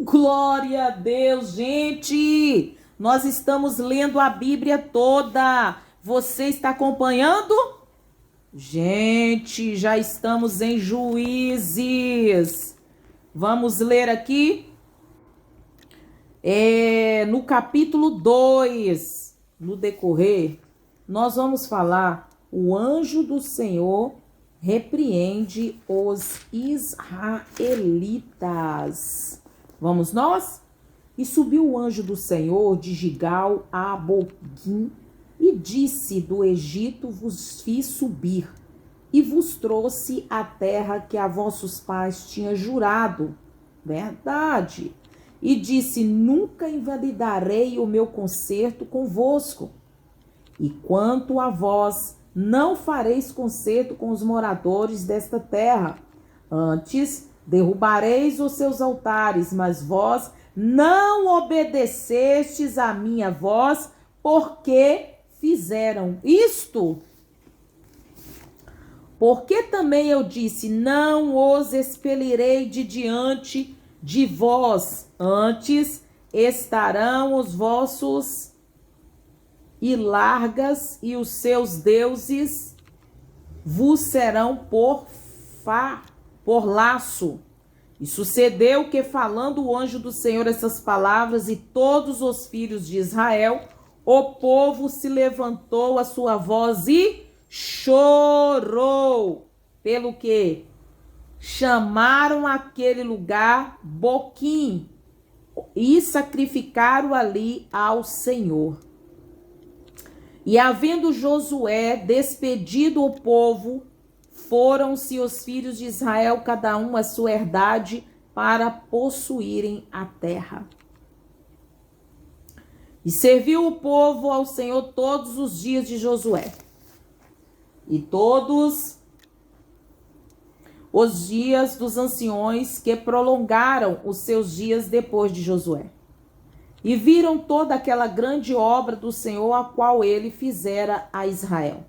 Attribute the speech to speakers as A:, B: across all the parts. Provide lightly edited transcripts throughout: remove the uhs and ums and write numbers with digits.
A: Glória a Deus, gente! Nós estamos lendo a Bíblia toda. Você está acompanhando? Gente, já estamos em Juízes. Vamos ler aqui no capítulo 2. No decorrer, nós vamos falar: o anjo do Senhor repreende os israelitas. Vamos nós? E subiu o anjo do Senhor de Gigal a Boquim e disse: do Egito vos fiz subir e vos trouxe a terra que a vossos pais tinha jurado. Verdade. E disse: nunca invalidarei o meu concerto convosco. E quanto a vós, não fareis concerto com os moradores desta terra. Antes derrubareis os seus altares, mas vós não obedecestes à minha voz, porque fizeram isto. Porque também eu disse: não os expelirei de diante de vós, antes estarão os vossos hilargas e os seus deuses vos serão por laço. E sucedeu que, falando o anjo do Senhor essas palavras, e todos os filhos de Israel, o povo se levantou a sua voz e chorou, pelo que chamaram aquele lugar Boquim e sacrificaram ali ao Senhor. E havendo Josué despedido o povo, foram-se os filhos de Israel, cada um a sua herdade, para possuírem a terra. E serviu o povo ao Senhor todos os dias de Josué, e todos os dias dos anciões que prolongaram os seus dias depois de Josué. E viram toda aquela grande obra do Senhor, a qual ele fizera a Israel.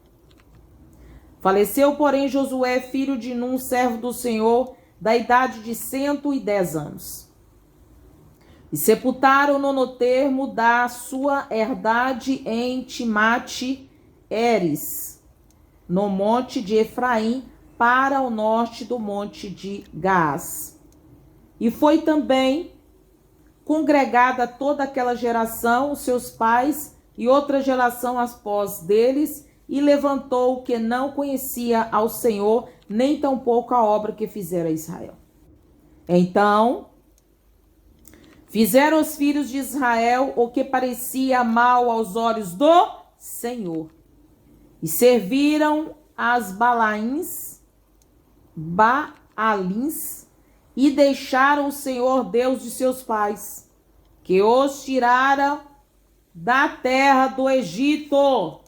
A: Faleceu, porém, Josué, filho de Num, servo do Senhor, da idade de 110 anos. E sepultaram-no no termo da sua herdade em Timate-Heres, no monte de Efraim, para o norte do monte de Gaás. E foi também congregada toda aquela geração, os seus pais, e outra geração após deles, e levantou o que não conhecia ao Senhor, nem tampouco a obra que fizera Israel. Então fizeram os filhos de Israel o que parecia mal aos olhos do Senhor, e serviram as Baalins, e deixaram o Senhor Deus de seus pais, que os tirara da terra do Egito,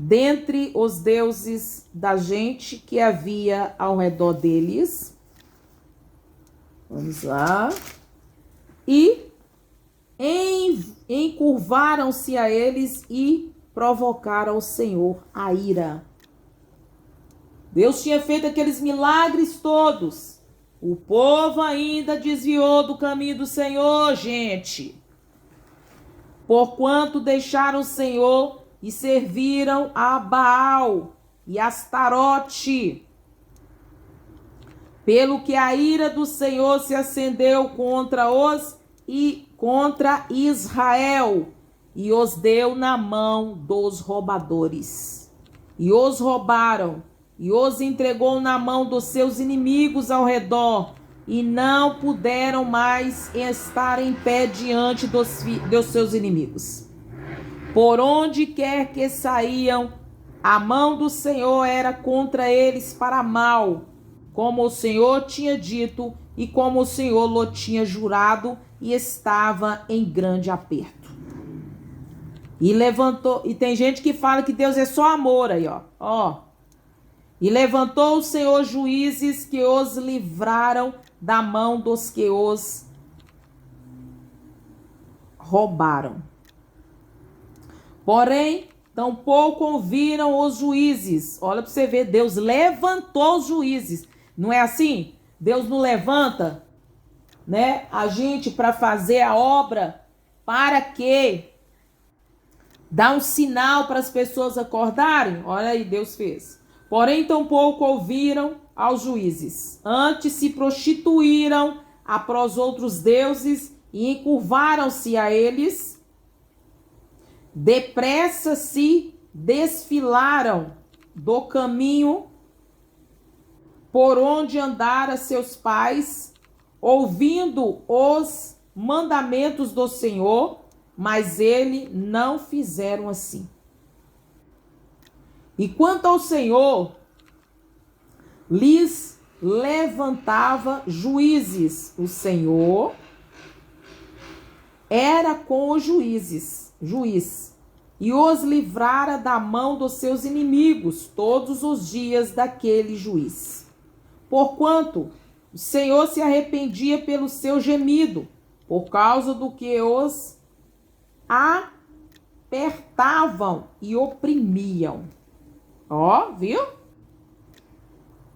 A: dentre os deuses da gente que havia ao redor deles. Vamos lá. E encurvaram-se a eles e provocaram o Senhor a ira. Deus tinha feito aqueles milagres todos. O povo ainda desviou do caminho do Senhor, gente. Porquanto deixaram o Senhor e serviram a Baal e Astarote. Pelo que a ira do Senhor se acendeu contra Israel, e os deu na mão dos roubadores. E os roubaram, e os entregou na mão dos seus inimigos ao redor, e não puderam mais estar em pé diante dos seus inimigos. Por onde quer que saíam, a mão do Senhor era contra eles para mal, como o Senhor tinha dito e como o Senhor lhe tinha jurado, e estava em grande aperto. E levantou, e tem gente que fala que Deus é só amor aí, ó. E levantou o Senhor juízes que os livraram da mão dos que os roubaram. Porém, tampouco ouviram os juízes. Olha para você ver, Deus levantou os juízes. Não é assim? Deus nos levanta, né, a gente para fazer a obra, para que dá um sinal para as pessoas acordarem. Olha aí, Deus fez. Porém, tampouco ouviram aos juízes. Antes se prostituíram após outros deuses e encurvaram-se a eles. Depressa se desfilaram do caminho por onde andara seus pais, ouvindo os mandamentos do Senhor, mas ele não fizeram assim. E quanto ao Senhor, lhes levantava juízes. O Senhor era com os juiz, e os livrara da mão dos seus inimigos todos os dias daquele juiz. Porquanto o Senhor se arrependia pelo seu gemido, por causa do que os apertavam e oprimiam. Ó, viu?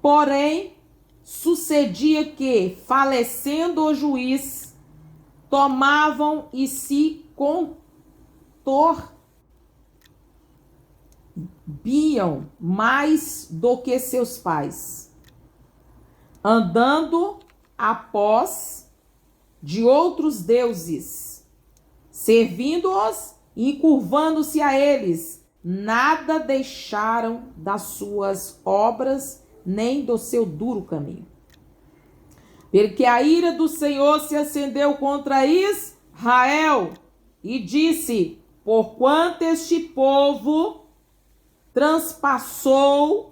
A: Porém, sucedia que, falecendo o juiz, tomavam e se contorbiam mais do que seus pais, andando após de outros deuses, servindo-os e encurvando-se a eles, nada deixaram das suas obras, nem do seu duro caminho. Porque a ira do Senhor se acendeu contra Israel e disse: porquanto este povo transpassou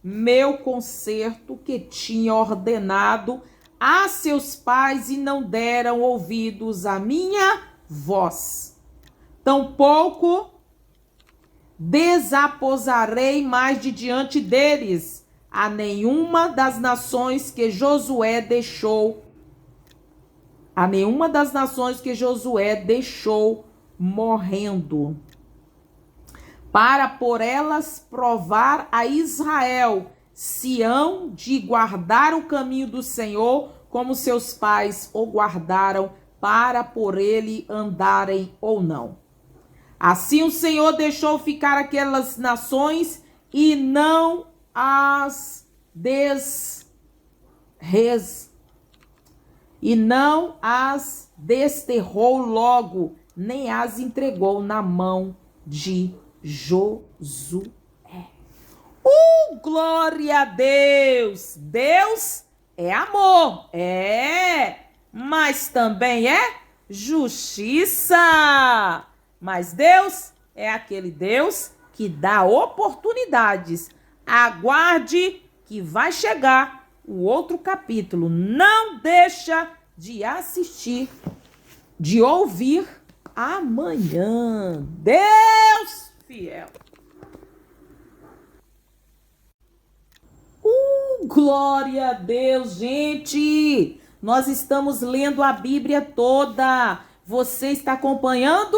A: meu concerto que tinha ordenado a seus pais e não deram ouvidos à minha voz, tampouco desaposarei mais de diante deles a nenhuma das nações que Josué deixou, morrendo, para por elas provar a Israel se hão de guardar o caminho do Senhor, como seus pais o guardaram, para por ele andarem ou não. Assim o Senhor deixou ficar aquelas nações e não as desterrou logo, nem as entregou na mão de Josué. Glória a Deus! Deus é amor, mas também é justiça. Mas Deus é aquele Deus que dá oportunidades. Aguarde que vai chegar o outro capítulo. Não deixa de assistir, de ouvir amanhã. Deus fiel. Glória a Deus, gente. Nós estamos lendo a Bíblia toda. Você está acompanhando?